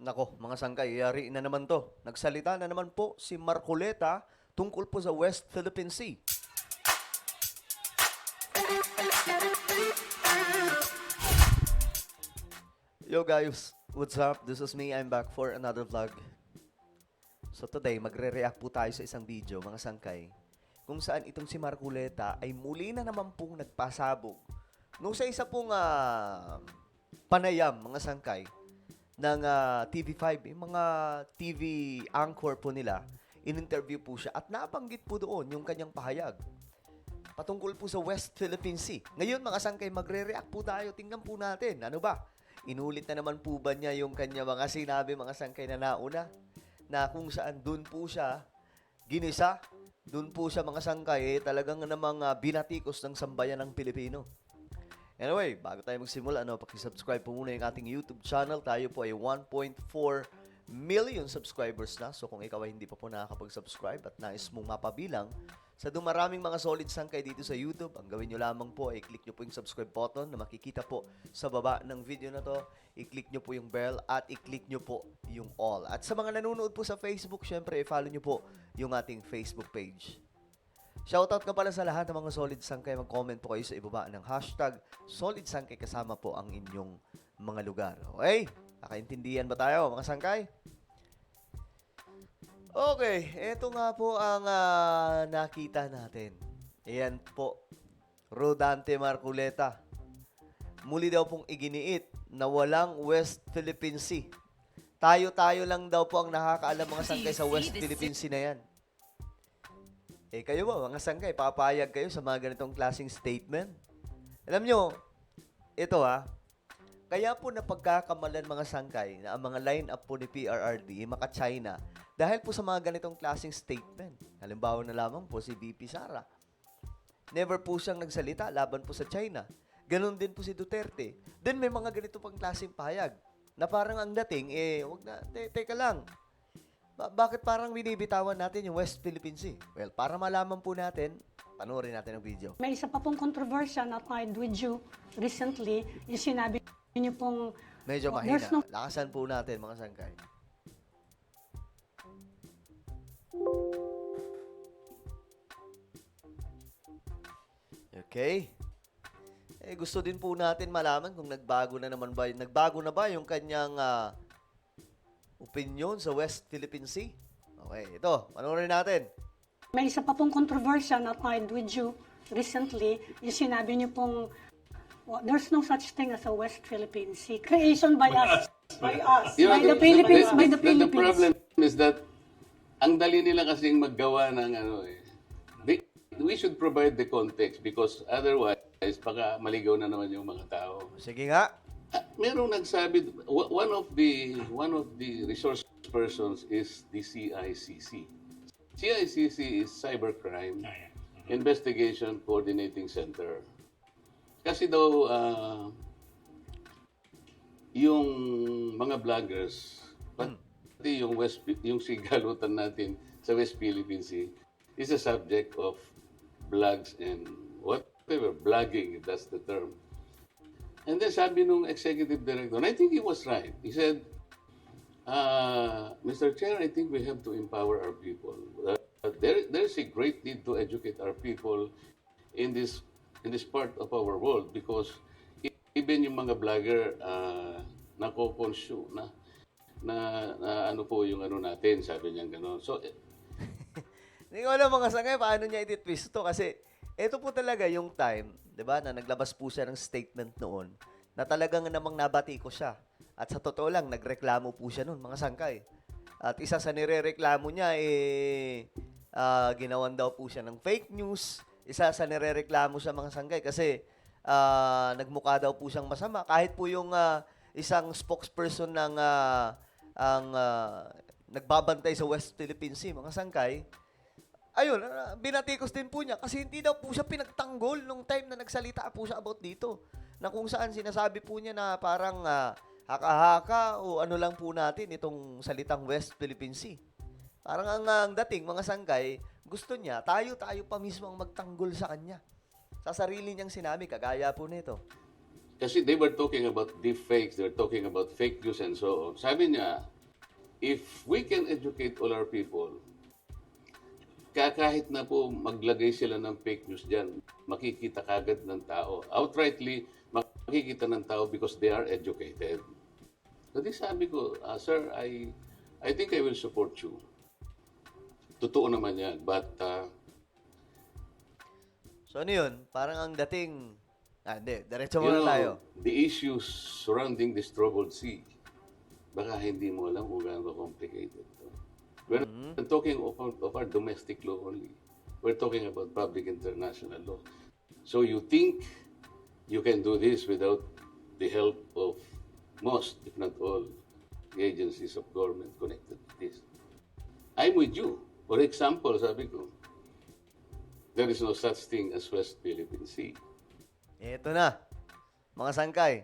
Nako, mga sangkay, yari na naman to. Nagsalita na naman po si Marcoleta tungkol po sa West Philippine Sea. Yo guys, what's up? This is me. I'm back for another vlog. So today, magre-react po tayo sa isang video, mga sangkay, kung saan itong si Marcoleta ay muli na naman pong nagpasabog nung sa isa pong panayam, mga sangkay, ng TV5, yung mga TV anchor po nila, in-interview po siya at nabanggit po doon yung kanyang pahayag patungkol po sa West Philippine Sea. Ngayon, mga sangkay, magre-react po tayo. Tingnan po natin, ano ba? Inulit na naman po ba niya yung kanya mga sinabi, mga sangkay, na nauna? Na kung saan doon po siya ginisa, doon po siya, mga sangkay, talagang namang binatikos ng sambayan ng Pilipino. Anyway, bago tayo magsimula, pakisubscribe po muna yung ating YouTube channel. Tayo po ay 1.4 million subscribers na. So kung ikaw ay hindi pa po nakakapag-subscribe at nais mong mapabilang sa dumaraming mga solid sangkay dito sa YouTube, ang gawin nyo lamang po ay click nyo po yung subscribe button na makikita po sa baba ng video na to. I-click nyo po yung bell at i-click nyo po yung all. At sa mga nanonood po sa Facebook, syempre i-follow nyo po yung ating Facebook page. Shoutout ka pala sa lahat ng mga solid sangkay. Mag-comment po kayo sa ibaba ng hashtag solid sangkay kasama po ang inyong mga lugar. Okay? Nakaintindihan ba tayo, mga sangkay? Okay, eto nga po ang nakita natin. Ayan po, Rodante Marcoleta. Muli daw pong iginiit na walang West Philippine Sea. Tayo-tayo lang daw po ang nakakaalam, mga sangkay, sa West Philippine Sea na yan. Eh kayo ba, mga sangkay, papayag kayo sa mga ganitong klaseng statement? Alam nyo, ito kaya po napagkakamalan, mga sangkay, na ang mga line-up po ni PRRD, maka-China, dahil po sa mga ganitong klaseng statement. Halimbawa na lamang po si VP Sara. Never po siyang nagsalita laban po sa China. Ganon din po si Duterte. Then may mga ganito pang klaseng pahayag na parang ang dating, wag na, teka lang. Bakit parang binibitawan natin yung West Philippine Sea? Well, para malaman po natin, panoorin natin ang video. May isa pa pong kontrobersya na tied with you recently, yung sinabi niyo pong Medyo mahina. there's no Lakasan po natin, mga sangkay. Okay. Gusto din po natin malaman kung nagbago na ba yung kanyang opinion sa West Philippine Sea. Okay, ito, panoorin natin. may isa pa pong kontrobersya na tied with you recently, yung sinabi niyo pong there's no such thing as a West Philippine Sea. Creation by us. By us. You know, By the Philippines. By the the Philippines. problem is that ang dali nila kasing maggawa ng we should provide the context because otherwise baka maligaw na naman yung mga tao. Sige nga. Merong nagsabi, one of the resource persons is the CICC. CICC is Cybercrime Investigation Coordinating Center. Kasi daw yung mga vloggers, pati yung sigalutan natin sa West Philippine Sea is a subject of blogs and whatever, blogging, if that's the term. And then sabi nung executive director, and I think he was right. He said, Mr. Chair, I think we have to empower our people. There's a great need to educate our people in this part of our world because even yung mga vlogger nako-consume na ano po yung ano natin, sabi niya gano'n. So, Hindi ko alam, mga sangay, paano niya iti-twist to kasi ito po talaga yung time, 'di ba, na naglabas po siya ng statement noon na talagang namang nabati ko siya. At sa totoo lang, nagreklamo po siya noon, mga sangkay. At isa sa nirereklamo niya, ginawan daw po siya ng fake news. Isa sa nirereklamo siya, mga sangkay, kasi nagmukha daw po siyang masama. Kahit po yung isang spokesperson ng nagbabantay sa West Philippine Sea, mga sangkay, ayun, binatikos din po niya kasi hindi daw po siya pinagtanggol nung time na nagsalita po siya about dito. Na kung saan sinasabi po niya na parang haka-haka o ano lang po natin itong salitang West Philippine Sea. Parang ang dating, mga sangkay, gusto niya, tayo pa mismo ang magtanggol sa kanya. Sa sarili niyang sinabi, kagaya po nito. kasi they were talking about deep fakes, they were talking about fake news and so on. Sabi niya, if we can educate all our people, kahit na po maglagay sila ng fake news dyan, makikita kagad ng tao. Outrightly, makikita ng tao because they are educated. So di sabi ko, sir, I think I will support you. Totoo naman yan. But, So ano yun? Parang ang dating... hindi. Diretso you muna know, tayo. the issues surrounding this troubled sea, baka hindi mo alam kung gaano complicated to. We're not talking of our domestic law only. We're talking about public international law. So you think you can do this without the help of most, if not all, the agencies of government connected to this. I'm with you. For example, sabi ko, there is no such thing as West Philippine Sea Ito na. Mga sangkay.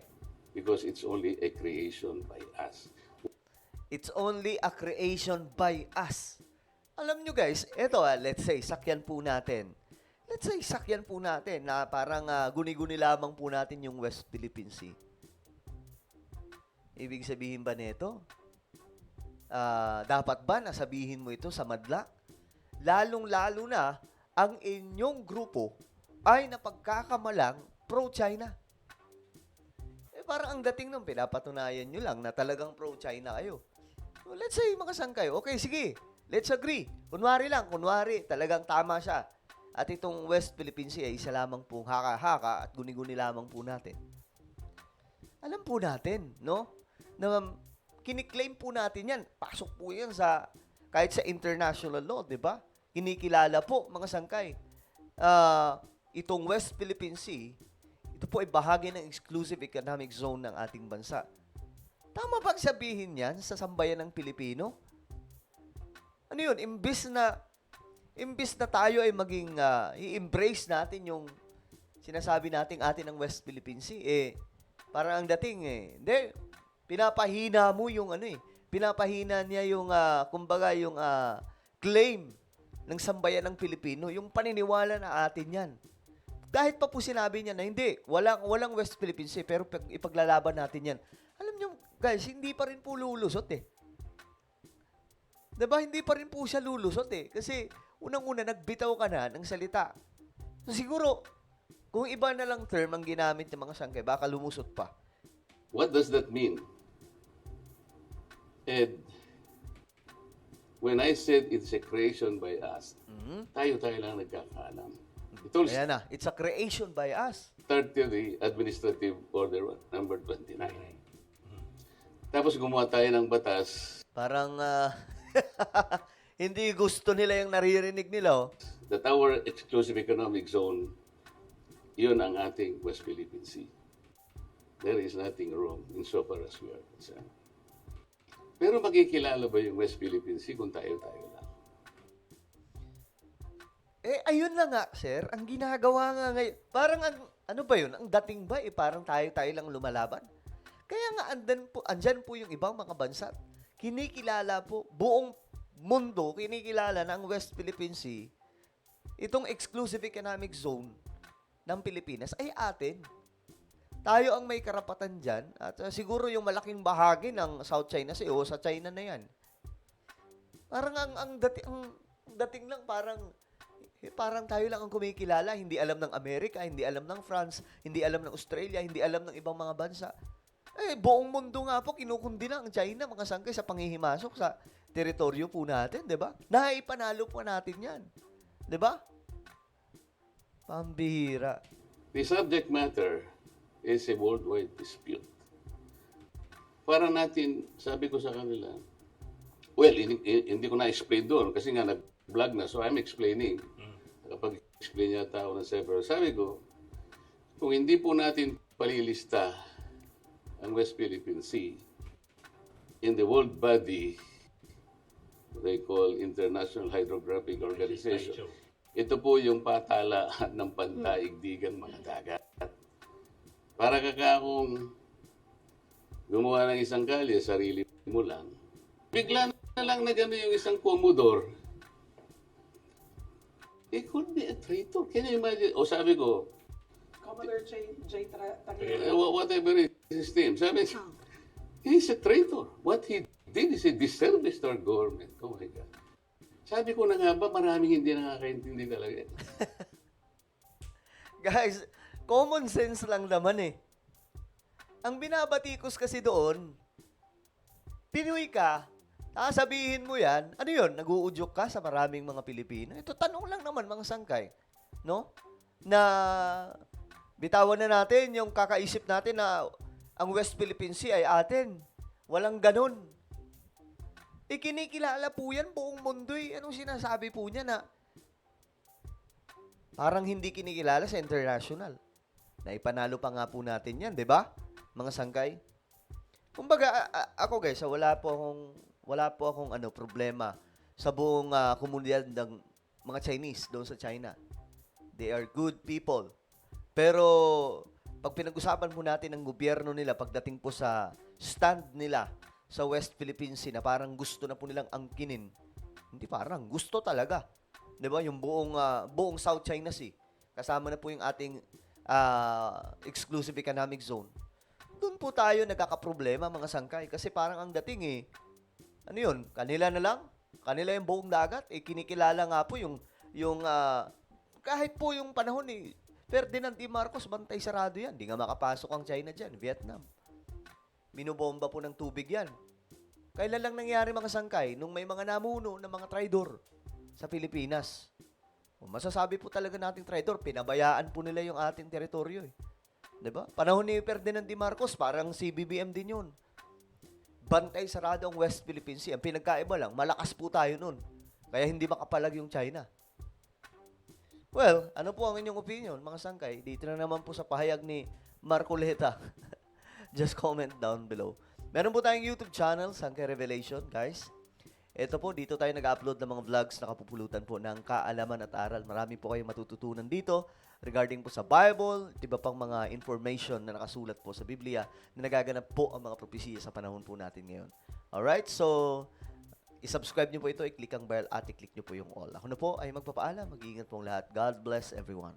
because it's only a creation by us. It's only a creation by us. Alam nyo guys, ito let's say, sakyan po natin. Let's say, sakyan po natin na parang guni-guni lamang po natin yung West Philippine Sea. Ibig sabihin ba nito? Dapat ba nasabihin mo ito sa madla? Lalong-lalo na ang inyong grupo ay napagkakamalang pro-China. Parang ang dating nung pinapatunayan nyo lang na talagang pro-China kayo. So, let's say, makasang kayo. Okay, sige. Let's agree. Kunwari, talagang tama siya. At itong West Philippine Sea ay isa lamang pong haka-haka at guni-guni lamang po natin. Alam po natin, no? Na kiniklaim po natin yan. Pasok po yan sa, kahit sa international law, di ba? Kinikilala po, mga sangkay. Itong West Philippine Sea, ito po ay bahagi ng exclusive economic zone ng ating bansa. Tama bang sabihin yan sa sambayan ng Pilipino? Ano yun? Imbis na tayo ay maging i-embrace natin yung sinasabi nating atin ng West Philippine Sea, parang ang dating hindi, pinapahina mo yung pinapahina niya yung, kumbaga yung claim ng sambayan ng Pilipino, yung paniniwala na atin yan. Kahit pa po sinabi niya na hindi, walang West Philippine Sea, pero ipaglalaban natin yan. Alam niyo, guys, hindi pa rin po lulusot Diba? Hindi pa rin po siya lulusot Kasi unang-una, nagbitaw ka na ng salita. So, siguro, kung iba na lang term ang ginamit ng mga sangkay, baka lumusot pa. What does that mean? Ed, when I said it's a creation by us, tayo lang nagkakaalam. It all Ayan na, it's a creation by us. started the Administrative Order number 29. Tapos gumawa tayo ng batas Parang, hindi gusto nila yung naririnig nila, that our exclusive economic zone, yun ang ating West Philippine Sea. There is nothing wrong insofar as we are concerned. Pero magkikilala ba yung West Philippine Sea kung tayo-tayo lang? Ayun na nga, sir. Ang ginagawa nga ngayon, parang, ano ba yun? Ang dating ba, parang tayo lang lumalaban? Kaya nga, andyan po yung ibang mga bansa. Kinikilala po, buong mundo, kinikilala na ang West Philippine Sea, itong exclusive economic zone ng Pilipinas ay atin. Tayo ang may karapatan dyan at siguro yung malaking bahagi ng South China Sea o sa China na yan. Parang ang dating lang parang tayo lang ang kumikilala, hindi alam ng Amerika, hindi alam ng France, hindi alam ng Australia, hindi alam ng ibang mga bansa. Buong mundo nga po kinukundi na ang China, mga sangkay sa panghihimasok sa teritoryo po natin, 'di ba? Naipanalo po natin 'yan. 'Di ba? Pambihira. The subject matter is a worldwide dispute. Para natin, sabi ko sa kanila, well, hindi ko na-explain doon kasi nga nag-vlog na, so I'm explaining. Nakapag-explain yata ako ng several. Sabi ko, kung hindi po natin palilista ang West Philippine Sea in the world body they call International Hydrographic Organization, ito po yung patalaan ng pandaigdigan mga dagat. Para kakakong gumawa ng isang kalye, sarili mo lang. Bigla na lang na gano'n yung isang Commodore. It could be a traitor. Can you imagine? O sabi ko, Commodore J. Tagliaferro. Whatever his name. Sabi, he's a traitor. What he did is a disservice to our government. Oh my God. Sabi ko na nga ba, maraming hindi nakakaintindi talaga. Guys, common sense lang naman eh. Ang binabatikos kasi doon, Pinoy ka, sabihin mo yan, ano yun, nag-uudyok ka sa maraming mga Pilipino? Ito, tanong lang naman mga sangkay. No? Na bitawan na natin yung kakaisip natin na ang West Philippine Sea ay atin. Walang ganun. Kinikilala po yan buong mundo eh. Anong sinasabi po niya na parang hindi kinikilala sa international? Na ipanalo pa nga po natin yan, di ba? Mga sangkay. Kumbaga, ako guys, wala po akong problema sa buong komunidad ng mga Chinese doon sa China. They are good people. Pero pag pinag-usapan po natin ng gobyerno nila pagdating po sa stand nila sa West Philippine Sea na parang gusto na po nilang angkinin. Hindi parang, gusto talaga. 'Di ba? Yung buong South China Sea. Kasama na po yung ating exclusive economic zone. Doon po tayo nagkakaproblema mga sangkay kasi parang ang dating ano yun? Kanila na lang? Kanila yung buong dagat? Kinikilala nga po yung kahit po yung panahon Ferdinand T. Marcos, bantay sarado yan. Hindi nga makapasok ang China dyan, Vietnam. Minubomba po ng tubig yan. Kailan lang nangyari mga sangkay? Nung may mga namuno ng mga traidor sa Pilipinas. Masasabi po talaga nating traidor, pinabayaan po nila yung ating teritoryo. Diba? Panahon ni Ferdinand D. Marcos, parang CBBM din yun. Bantay sarado ang West Philippine Sea. Ang pinagkaiba lang, malakas po tayo nun. Kaya hindi makapalag yung China. Well, ano po ang inyong opinion, mga sangkay? Dito na naman po sa pahayag ni Marcoleta. Just comment down below. Meron po tayong YouTube channel, Sangkay Revelation, guys. Ito po, dito tayo nag-upload ng mga vlogs na kapupulutan po ng kaalaman at aral. Marami po kayong matututunan dito regarding po sa Bible, iba pang mga information na nakasulat po sa Biblia na nagaganap po ang mga propesiya sa panahon po natin ngayon. Alright, so i-subscribe nyo po ito, i-click ang bell at i-click nyo po yung all. Ako na po ay magpapaalam. Mag-iingat pong lahat. God bless everyone.